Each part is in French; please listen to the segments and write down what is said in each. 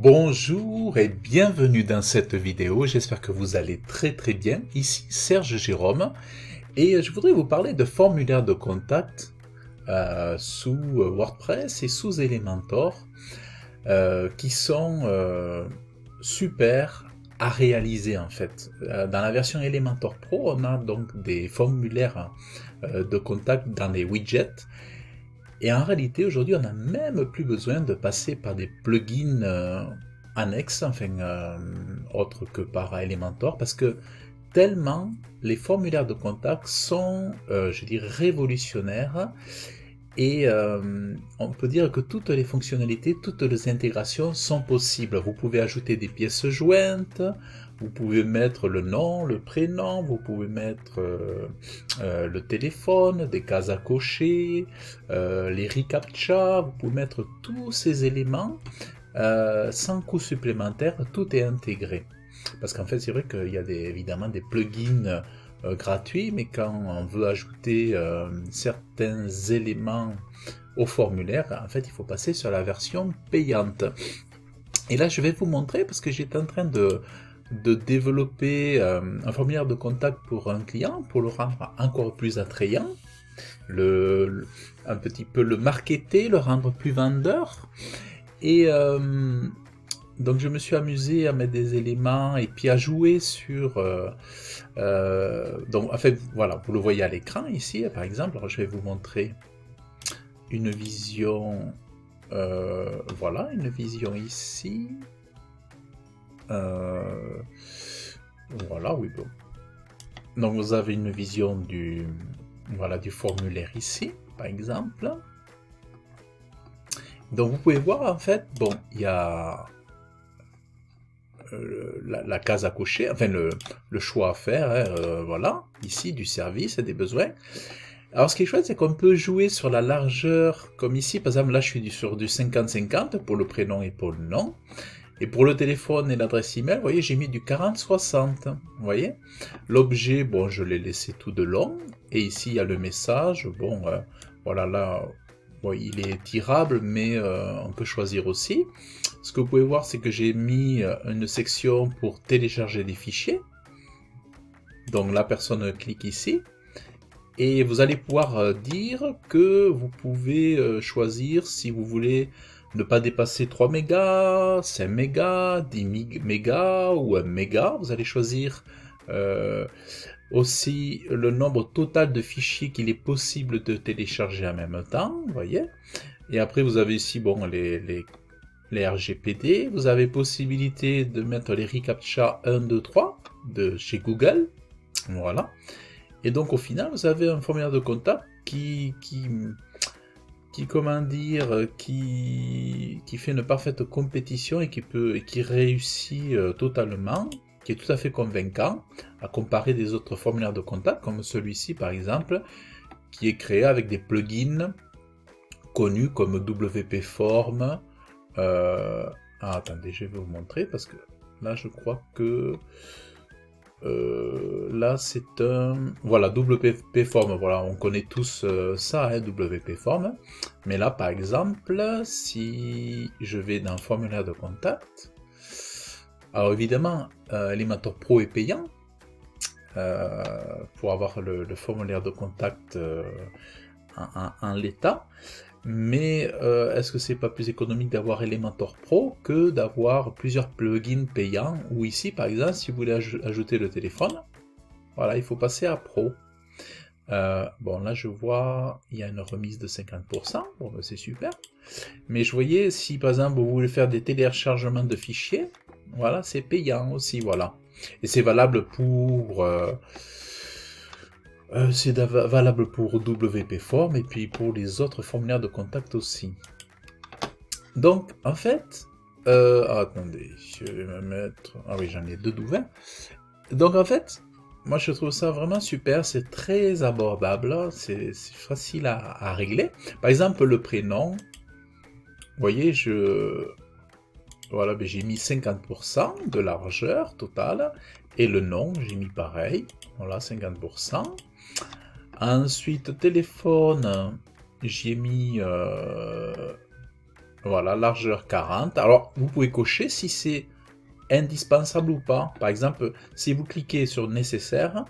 Bonjour et bienvenue dans cette vidéo, j'espère que vous allez très bien. Ici Serge Jérôme et je voudrais vous parler de formulaire de contact sous WordPress et sous Elementor qui sont super à réaliser en fait. Dans la version Elementor Pro, on a donc des formulaires de contact dans les widgets. Et en réalité, aujourd'hui, on n'a même plus besoin de passer par des plugins annexes, autres que par Elementor, parce que tellement les formulaires de contact sont, je dirais, révolutionnaires, et on peut dire que toutes les fonctionnalités, toutes les intégrations sont possibles. Vous pouvez ajouter des pièces jointes, vous pouvez mettre le nom, le prénom, vous pouvez mettre le téléphone, des cases à cocher, les reCAPTCHA, vous pouvez mettre tous ces éléments sans coût supplémentaire, tout est intégré. Parce qu'en fait, c'est vrai qu'il y a évidemment des plugins gratuits, mais quand on veut ajouter certains éléments au formulaire, en fait, il faut passer sur la version payante. Et là, je vais vous montrer, parce que j'étais en train de développer un formulaire de contact pour un client, pour le rendre encore plus attrayant, un petit peu le marketer, le rendre plus vendeur. Et donc je me suis amusé à mettre des éléments et puis à jouer sur... donc en fait, voilà, vous le voyez à l'écran ici, par exemple. Alors, je vais vous montrer une vision... voilà, une vision ici. Voilà, oui, bon. Donc vous avez une vision du formulaire ici, par exemple. Donc vous pouvez voir, en fait, bon, il y a la case à cocher, enfin le choix à faire, hein, voilà, ici, du service et des besoins. Alors ce qui est chouette, c'est qu'on peut jouer sur la largeur, comme ici, par exemple, là je suis sur du 50-50 pour le prénom et pour le nom. Et pour le téléphone et l'adresse email, vous voyez, j'ai mis du 40-60. Vous voyez, l'objet, bon, je l'ai laissé tout de long. Et ici, il y a le message. Bon, voilà, là, bon, il est tirable, mais on peut choisir aussi. Ce que vous pouvez voir, c'est que j'ai mis une section pour télécharger des fichiers. Donc, la personne clique ici. Et vous allez pouvoir dire que vous pouvez choisir si vous voulez ne pas dépasser 3 mégas, 5 mégas, 10 mégas ou 1 méga. Vous allez choisir aussi le nombre total de fichiers qu'il est possible de télécharger en même temps, vous voyez. Et après vous avez ici bon, les RGPD, vous avez possibilité de mettre les reCAPTCHA 1, 2, 3 de chez Google, voilà. Et donc au final vous avez un formulaire de contact qui comment dire, qui fait une parfaite compétition et qui réussit totalement, qui est tout à fait convaincant à comparer des autres formulaires de contact comme celui-ci par exemple, qui est créé avec des plugins connus comme WP Form. Attendez, je vais vous montrer parce que là je crois que là c'est un... Voilà, WP Form, voilà, on connaît tous ça, hein, WP Form. Mais là, par exemple, si je vais dans formulaire de contact, alors évidemment, Elementor Pro est payant pour avoir le formulaire de contact en l'état. Mais est-ce que c'est pas plus économique d'avoir Elementor Pro que d'avoir plusieurs plugins payants? Ou ici, par exemple, si vous voulez ajouter le téléphone, voilà, il faut passer à Pro. Bon, là, je vois, il y a une remise de 50%, bon, ben, c'est super. Mais je voyais, si par exemple, vous voulez faire des téléchargements de fichiers, voilà, c'est payant aussi, voilà. Et c'est valable pour... valable pour WP Form et puis pour les autres formulaires de contact aussi. Donc, en fait, attendez, je vais me mettre... Ah oui, j'en ai deux d'ouverts. Donc, en fait, moi je trouve ça vraiment super, c'est très abordable, c'est facile à régler. Par exemple, le prénom, vous voyez, voilà, ben, j'ai mis 50% de largeur totale, et le nom, j'ai mis pareil, voilà, 50%. Ensuite, téléphone, j'ai mis Voilà, largeur 40. Alors, vous pouvez cocher si c'est indispensable ou pas. Par exemple, si vous cliquez sur nécessaire,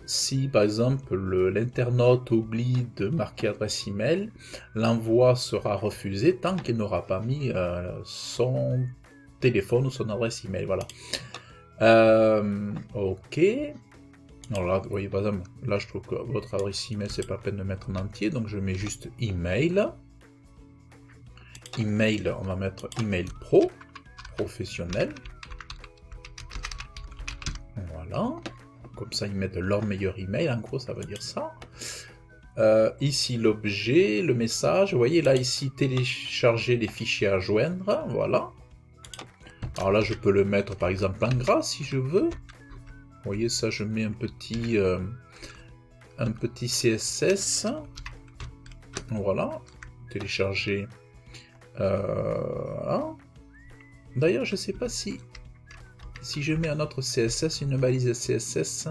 si par exemple l'internaute oublie de marquer adresse email, l'envoi sera refusé tant qu'il n'aura pas mis son téléphone ou son adresse email. Voilà. Ok. Alors là, vous voyez, par exemple, là je trouve que votre adresse email, c'est pas la peine de mettre en entier, donc je mets juste email. Email, on va mettre email pro, professionnel. Voilà. Comme ça, ils mettent leur meilleur email, en gros, ça veut dire ça. Ici, l'objet, le message. Vous voyez, là, ici, télécharger les fichiers à joindre. Voilà. Alors là, je peux le mettre, par exemple, en gras, si je veux. Vous voyez, ça, je mets un petit CSS. Voilà. Télécharger. Voilà. D'ailleurs, je ne sais pas si je mets un autre CSS, une balise CSS,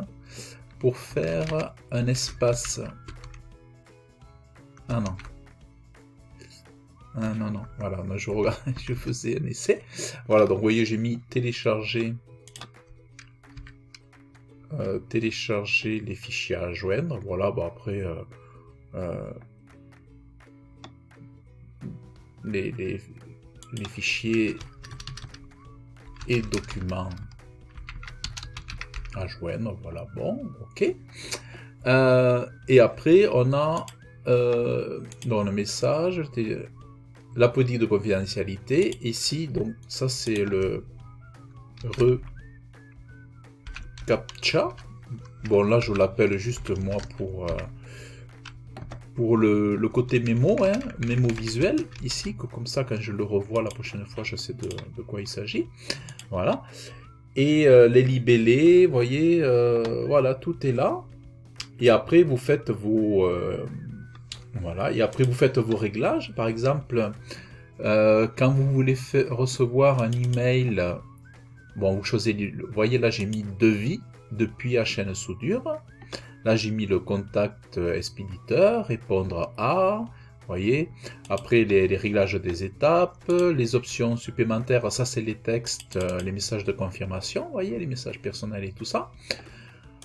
pour faire un espace. Ah non. Ah non, non. Voilà, moi, je faisais un essai. Voilà, donc vous voyez, j'ai mis télécharger. Télécharger les fichiers à joindre. Voilà, bon après les fichiers et documents à joindre. Voilà, bon, ok. Et après, on a dans le message, la politique de confidentialité. Ici, donc ça c'est le CAPTCHA. Bon, là je l'appelle juste moi pour le côté mémo, hein, mémo visuel, ici, comme ça quand je le revois la prochaine fois, je sais de quoi il s'agit. Voilà. Et les libellés, vous voyez, voilà, tout est là. Et après, vous faites vos... voilà, et après vous faites vos réglages. Par exemple, quand vous voulez recevoir un email, bon, vous choisissez, vous voyez là j'ai mis devis depuis HN Soudure. Là j'ai mis le contact expéditeur, répondre à, vous voyez. Après les réglages des étapes, les options supplémentaires, ça c'est les textes, les messages de confirmation, vous voyez, les messages personnels et tout ça.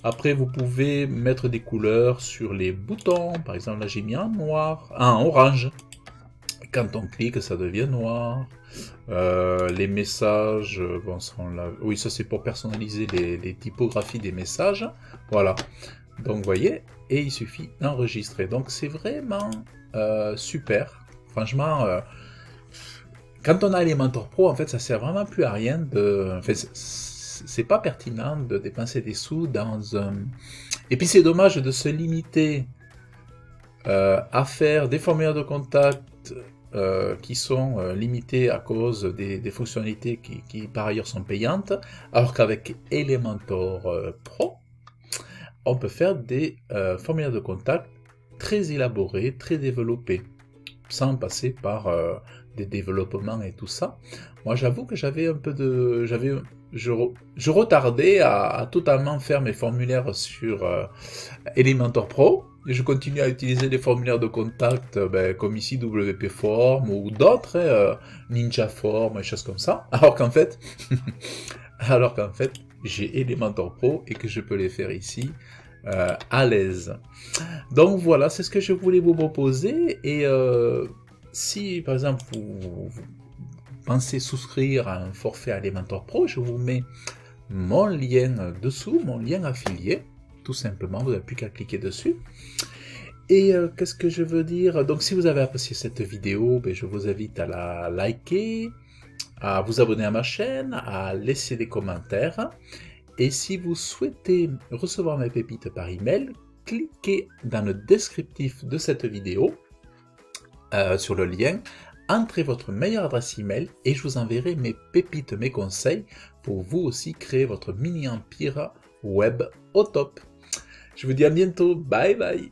Après, vous pouvez mettre des couleurs sur les boutons. Par exemple, là, j'ai mis en noir, en orange. Quand on clique, ça devient noir. Les messages, bon, seront là. Oui, ça c'est pour personnaliser les typographies des messages. Voilà. Donc, vous voyez, et il suffit d'enregistrer. Donc, c'est vraiment super. Franchement, quand on a Elementor Pro, en fait, ça sert vraiment plus à rien de... En fait, c'est pas pertinent de dépenser des sous dans un... Et puis c'est dommage de se limiter à faire des formulaires de contact qui sont limités à cause des fonctionnalités qui par ailleurs sont payantes, alors qu'avec Elementor Pro, on peut faire des formulaires de contact très élaborés, très développés, sans passer par des développements et tout ça. Moi j'avoue que j'avais un peu de... Je retardais à totalement faire mes formulaires sur Elementor Pro. Et je continue à utiliser les formulaires de contact comme ici WP Form ou d'autres, Ninja Form et choses comme ça. Alors qu'en fait, j'ai Elementor Pro et que je peux les faire ici à l'aise. Donc voilà, c'est ce que je voulais vous proposer. Et si par exemple vous pensez souscrire à un forfait Elementor Pro, je vous mets mon lien dessous, mon lien affilié, tout simplement, vous n'avez plus qu'à cliquer dessus. Et qu'est-ce que je veux dire? Donc si vous avez apprécié cette vidéo, je vous invite à la liker, à vous abonner à ma chaîne, à laisser des commentaires. Et si vous souhaitez recevoir mes pépites par email, cliquez dans le descriptif de cette vidéo, sur le lien, entrez votre meilleure adresse email et je vous enverrai mes pépites, mes conseils pour vous aussi créer votre mini-empire web au top. Je vous dis à bientôt, bye bye.